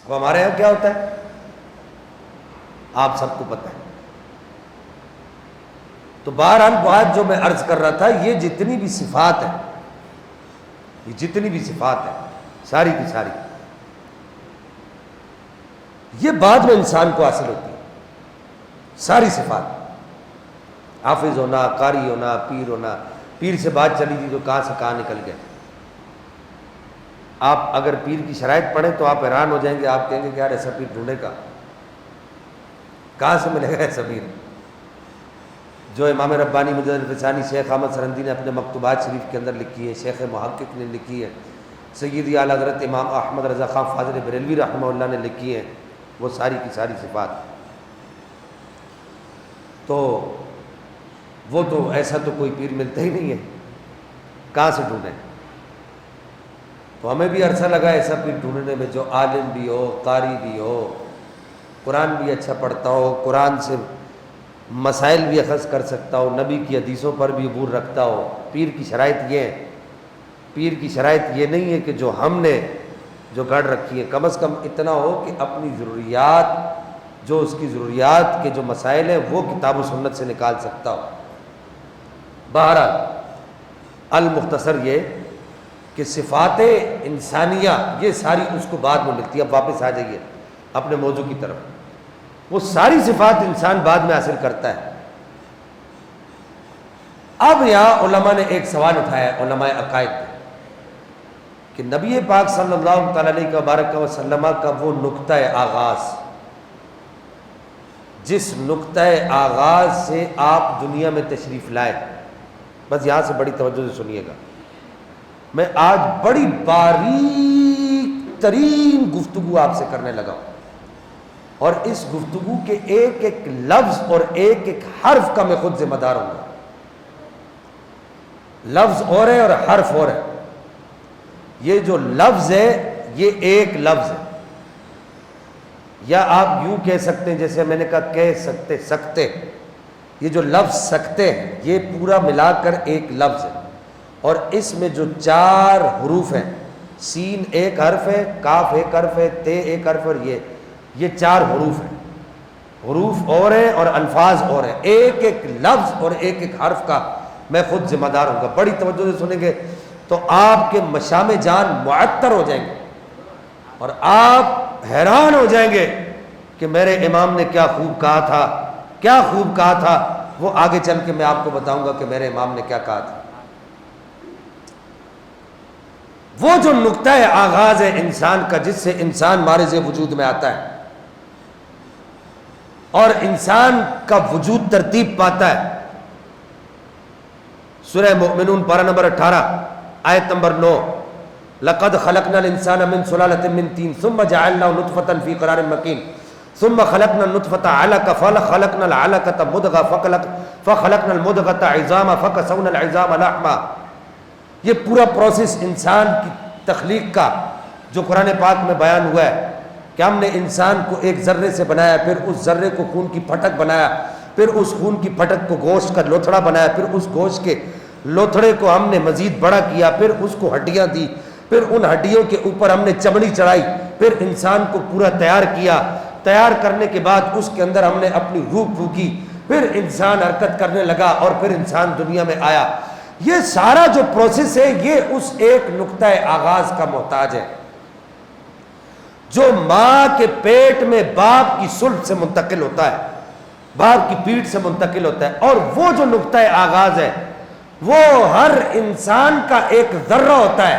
وہ ہمارے یہاں کیا ہوتا ہے آپ سب کو پتہ ہے۔ تو بہرحال بات جو میں عرض کر رہا تھا، یہ جتنی بھی صفات ہیں، یہ جتنی بھی صفات ہیں ساری کی ساری، یہ بعد میں انسان کو حاصل ہوتی ہے۔ ساری صفات، حافظ ہونا، قاری ہونا، پیر ہونا، پیر سے بات چلی تھی تو کہاں سے کہاں نکل گئے۔ آپ اگر پیر کی شرائط پڑھیں تو آپ حیران ہو جائیں گے، آپ کہیں گے کہ یار ایسا پیر ڈھونڈے کا کہاں سے ملے گا ایسا پیر؟ جو امام ربانی مجدد الفسانی شیخ احمد سرندی نے اپنے مکتوبات شریف کے اندر لکھی ہے، شیخ محقق نے لکھی ہے، سیدی اعلیٰ حضرت امام احمد رضا خان فاضل بریلوی رحمہ اللہ نے لکھی ہیں، وہ ساری کی ساری صفات، تو وہ تو ایسا تو کوئی پیر ملتا ہی نہیں ہے، کہاں سے ڈھونڈیں؟ تو ہمیں بھی عرصہ لگا ایسا پیر ڈھونڈنے میں جو عالم بھی ہو، قاری بھی ہو، قرآن بھی اچھا پڑھتا ہو، قرآن سے مسائل بھی اخذ کر سکتا ہو، نبی کی حدیثوں پر بھی عبور رکھتا ہو۔ پیر کی شرائط یہ ہے، پیر کی شرائط یہ نہیں ہے کہ جو ہم نے جو گڑھ رکھی ہے، کم از کم اتنا ہو کہ اپنی ضروریات، جو اس کی ضروریات کے جو مسائل ہیں وہ کتاب و سنت سے نکال سکتا ہو۔ بہرحال المختصر یہ کہ صفات انسانیہ یہ ساری اس کو بعد میں ملتی ہے۔ اب واپس آ جائیے اپنے موضوع کی طرف، وہ ساری صفات انسان بعد میں حاصل کرتا ہے۔ اب یہاں علماء نے ایک سوال اٹھایا ہے، علماء عقائد نے، کہ نبی پاک صلی اللہ تعالی علیہ وبارک وسلم کا وہ نقطہ آغاز، جس نقطہ آغاز سے آپ دنیا میں تشریف لائے، بس یہاں سے بڑی توجہ سے سنیے گا، میں آج بڑی باریک ترین گفتگو آپ سے کرنے لگا ہوں، اور اس گفتگو کے ایک ایک لفظ اور ایک ایک حرف کا میں خود ذمہ دار ہوں گا۔ لفظ اور ہے اور حرف اور ہے۔ یہ جو لفظ ہے یہ ایک لفظ ہے، یا آپ یوں کہہ سکتے ہیں جیسے میں نے کہا کہہ سکتے، یہ جو لفظ سکتے ہیں یہ پورا ملا کر ایک لفظ ہے، اور اس میں جو 4 حروف ہیں، سین ایک حرف ہے، کاف ایک حرف ہے، تے ایک حرف، اور یہ 4 حروف ہیں، حروف اور ہیں اور الفاظ اور ہیں۔ ایک ایک لفظ اور ایک ایک حرف کا میں خود ذمہ دار ہوں گا۔ بڑی توجہ سے سنیں گے تو آپ کے مشام جان معطر ہو جائیں گے، اور آپ حیران ہو جائیں گے کہ میرے امام نے کیا خوب کہا تھا، کیا خوب کہا تھا۔ وہ آگے چل کے میں آپ کو بتاؤں گا کہ میرے امام نے کیا کہا تھا۔ وہ جو نقطہ آغاز ہے انسان کا، جس سے انسان مارز وجود میں آتا ہے اور انسان کا وجود ترتیب پاتا ہے، سورہ مؤمنون پارہ نمبر 18 آیت نمبر 9، لَقَدْ خَلَقْنَا الْإِنسَانَ مِنْ سُلَالَةٍ مِنْ طِينٍ ثُمَّ جَعَلْنَاهُ نُطْفَةً فِي قَرَارٍ مَكِينٍ ثُمَّ خَلَقْنَا النُّطْفَةَ عَلَقَةً فَخَلَقْنَا الْعَلَقَةَ مُضْغَةً فَخَلَقْنَا الْمُضْغَةَ عِظَامًا فَكَسَوْنَا الْعِظَامَ لَحْمًا۔ یہ پورا پروسیس انسان کی تخلیق کا جو قرآن پاک میں بیان ہوا ہے کہ ہم نے انسان کو ایک ذرے سے بنایا، پھر اس ذرے کو خون کی پھٹک بنایا، پھر اس خون کی پھٹک کو گوشت کا لوتھڑا بنایا، پھر اس گوشت کے لوتھڑے کو ہم نے مزید بڑا کیا، پھر اس کو ہڈیاں دی، پھر ان ہڈیوں کے اوپر ہم نے چمڑی چڑھائی، پھر انسان کو پورا تیار کیا، تیار کرنے کے بعد اس کے اندر ہم نے اپنی روح پھونکی، پھر انسان حرکت کرنے لگا اور پھر انسان دنیا میں آیا۔ یہ سارا جو پروسیس ہے یہ اس ایک نقطہ آغاز کا محتاج ہے جو ماں کے پیٹ میں باپ کی صلب سے منتقل ہوتا ہے، باپ کی پیٹھ سے منتقل ہوتا ہے، اور وہ جو نقطہ آغاز ہے وہ ہر انسان کا ایک ذرہ ہوتا ہے،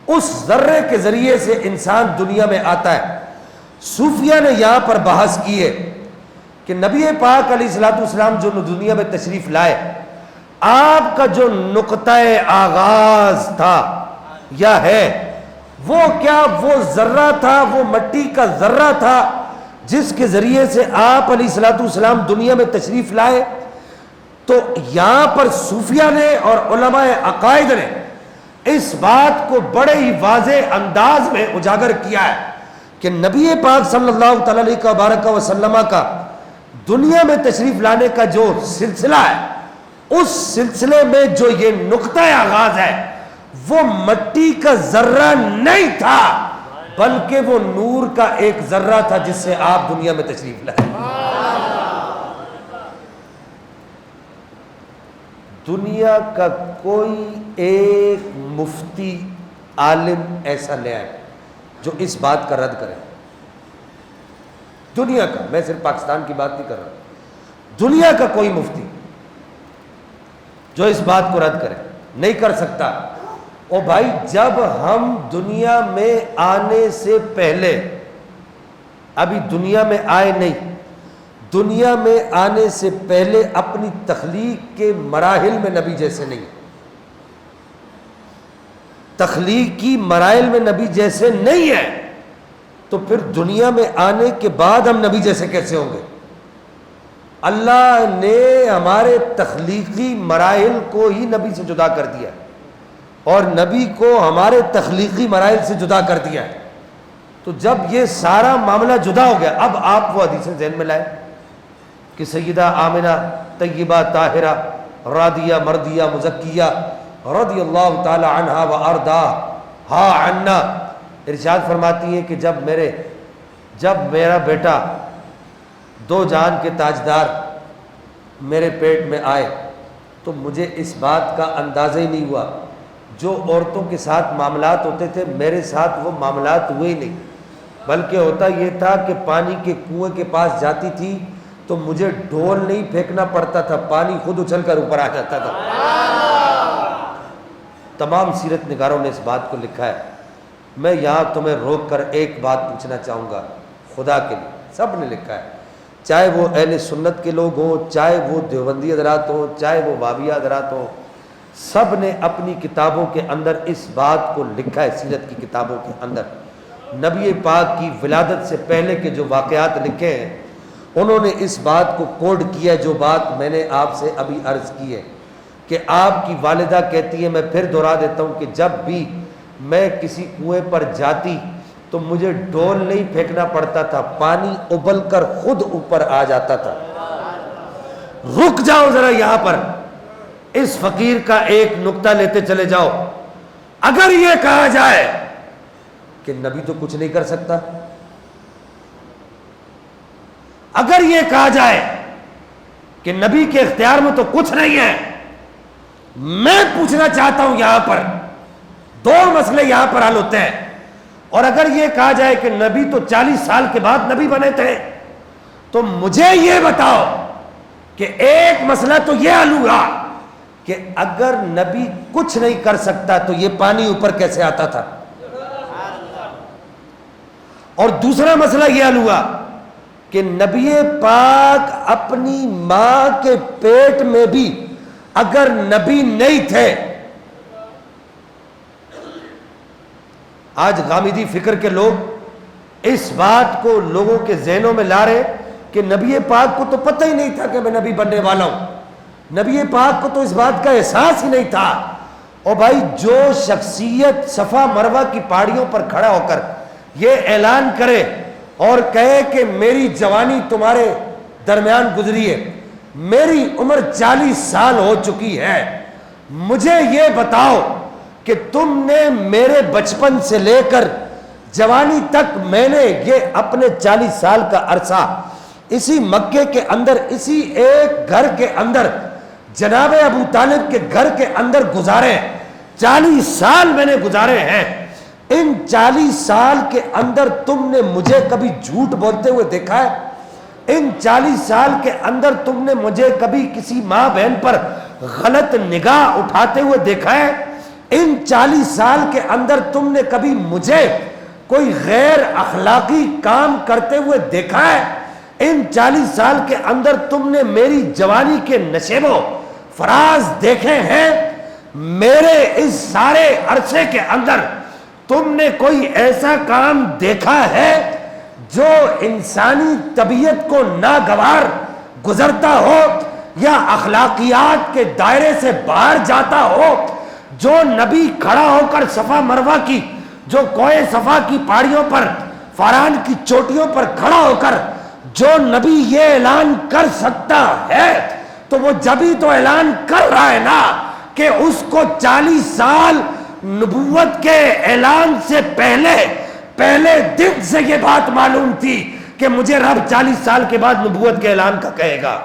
اس ذرے کے ذریعے سے انسان دنیا میں آتا ہے۔ صوفیہ نے یہاں پر بحث کی ہے کہ نبی پاک علیہ الصلوۃ والسلام جو دنیا میں تشریف لائے، آپ کا جو نقطہ آغاز تھا یا ہے وہ کیا وہ ذرہ تھا، وہ مٹی کا ذرہ تھا جس کے ذریعے سے آپ علیہ الصلوۃ والسلام دنیا میں تشریف لائے؟ تو یہاں پر صوفیہ نے اور علماء عقائد نے اس بات کو بڑے ہی واضح انداز میں اجاگر کیا ہے کہ نبی پاک صلی اللہ تعالی علیہ وبارک وسلم کا دنیا میں تشریف لانے کا جو سلسلہ ہے، اس سلسلے میں جو یہ نقطہ آغاز ہے وہ مٹی کا ذرہ نہیں تھا بلکہ وہ نور کا ایک ذرہ تھا جس سے آپ دنیا میں تشریف لائے۔ دنیا کا کوئی ایک مفتی عالم ایسا نہیں آئے جو اس بات کا رد کرے۔ دنیا کا، میں صرف پاکستان کی بات نہیں کر رہا، دنیا کا کوئی مفتی جو اس بات کو رد کرے نہیں کر سکتا۔ او بھائی، جب ہم دنیا میں آنے سے پہلے، ابھی دنیا میں آئے نہیں، دنیا میں آنے سے پہلے اپنی تخلیق کے مراحل میں نبی جیسے نہیں، تخلیق کی مراحل میں نبی جیسے نہیں ہے، تو پھر دنیا میں آنے کے بعد ہم نبی جیسے کیسے ہوں گے؟ اللہ نے ہمارے تخلیقی مراحل کو ہی نبی سے جدا کر دیا اور نبی کو ہمارے تخلیقی مراحل سے جدا کر دیا ہے۔ تو جب یہ سارا معاملہ جدا ہو گیا، اب آپ وہ حدیثیں ذہن میں لائیں کہ سیدہ آمنہ طیبہ طاہرہ راضیہ مردیہ مزکیہ رضی اللہ تعالی عنہا و ارضاہا عنا ارشاد فرماتی ہیں کہ جب میرا بیٹا دو جہان کے تاجدار میرے پیٹ میں آئے تو مجھے اس بات کا اندازہ ہی نہیں ہوا، جو عورتوں کے ساتھ معاملات ہوتے تھے میرے ساتھ وہ معاملات ہوئے ہی نہیں، بلکہ ہوتا یہ تھا کہ پانی کے کنویں کے پاس جاتی تھی تو مجھے ڈول نہیں پھینکنا پڑتا تھا، پانی خود اچھل کر اوپر آ جاتا تھا۔ تمام سیرت نگاروں نے اس بات کو لکھا ہے۔ میں یہاں تمہیں روک کر ایک بات پوچھنا چاہوں گا خدا کے لیے، سب نے لکھا ہے، چاہے وہ اہل سنت کے لوگ ہوں، چاہے وہ دیوبندی حضرات ہوں، چاہے وہ وہابیہ حضرات ہوں، سب نے اپنی کتابوں کے اندر اس بات کو لکھا ہے۔ سیرت کی کتابوں کے اندر نبی پاک کی ولادت سے پہلے کے جو واقعات لکھے ہیں، انہوں نے اس بات کو کوڈ کیا ہے، جو بات میں نے آپ سے ابھی عرض کی ہے کہ آپ کی والدہ کہتی ہے، میں پھر دہرا دیتا ہوں کہ جب بھی میں کسی کنویں پر جاتی تو مجھے ڈول نہیں پھینکنا پڑتا تھا، پانی ابل کر خود اوپر آ جاتا تھا۔ رک جاؤ ذرا یہاں پر، اس فقیر کا ایک نقطہ لیتے چلے جاؤ۔ اگر یہ کہا جائے کہ نبی تو کچھ نہیں کر سکتا، اگر یہ کہا جائے کہ نبی کے اختیار میں تو کچھ نہیں ہے، میں پوچھنا چاہتا ہوں یہاں پر دو مسئلے یہاں پر حل ہوتے ہیں، اور اگر یہ کہا جائے کہ نبی تو 40 سال کے بعد نبی بنے تھے، تو مجھے یہ بتاؤ کہ ایک مسئلہ تو یہ حل ہوا کہ اگر نبی کچھ نہیں کر سکتا تو یہ پانی اوپر کیسے آتا تھا، اور دوسرا مسئلہ یہ حل ہوا کہ نبی پاک اپنی ماں کے پیٹ میں بھی اگر نبی نہیں تھے، آج غامدی فکر کے لوگ اس بات کو لوگوں کے ذہنوں میں لا رہے کہ نبی پاک کو تو پتہ ہی نہیں تھا کہ میں نبی بننے والا ہوں، نبی پاک کو تو اس بات کا احساس ہی نہیں تھا۔ اور بھائی، جو شخصیت صفا مروہ کی پہاڑیوں پر کھڑا ہو کر یہ اعلان کرے اور کہے کہ میری جوانی تمہارے درمیان گزری ہے، میری عمر 40 سال ہو چکی ہے، مجھے یہ بتاؤ کہ تم نے میرے بچپن سے لے کر جوانی تک میں نے یہ اپنے 40 سال کا عرصہ اسی مکے کے اندر، اسی ایک گھر کے اندر، جناب ابو طالب کے گھر کے اندر گزارے، 40 سال میں نے گزارے ہیں۔ ان 40 سال کے اندر تم نے مجھے کبھی جھوٹ بولتے ہوئے دیکھا ہے؟ ان 40 سال کے اندر تم نے مجھے کبھی کسی ماں بہن پر غلط نگاہ اٹھاتے ہوئے دیکھا ہے؟ ان 40 سال کے اندر تم نے کبھی مجھے کوئی غیر اخلاقی کام کرتے ہوئے دیکھا ہے؟ ان 40 سال کے اندر تم نے میری جوانی کے نشیب و فراز دیکھے ہیں؟ میرے اس سارے عرصے کے اندر تم نے کوئی ایسا کام دیکھا ہے جو انسانی طبیعت کو ناگوار گزرتا ہو یا اخلاقیات کے دائرے سے باہر جاتا ہو؟ جو نبی کھڑا ہو کر صفا مروہ کی، جو کوہ صفا کی پہاڑیوں پر، فاران کی چوٹیوں پر کھڑا ہو کر جو نبی یہ اعلان کر سکتا ہے، تو وہ جبھی تو اعلان کر رہا ہے نا کہ اس کو 40 سال نبوت کے اعلان سے پہلے پہلے دن سے یہ بات معلوم تھی کہ مجھے رب 40 سال کے بعد نبوت کے اعلان کا کہے گا.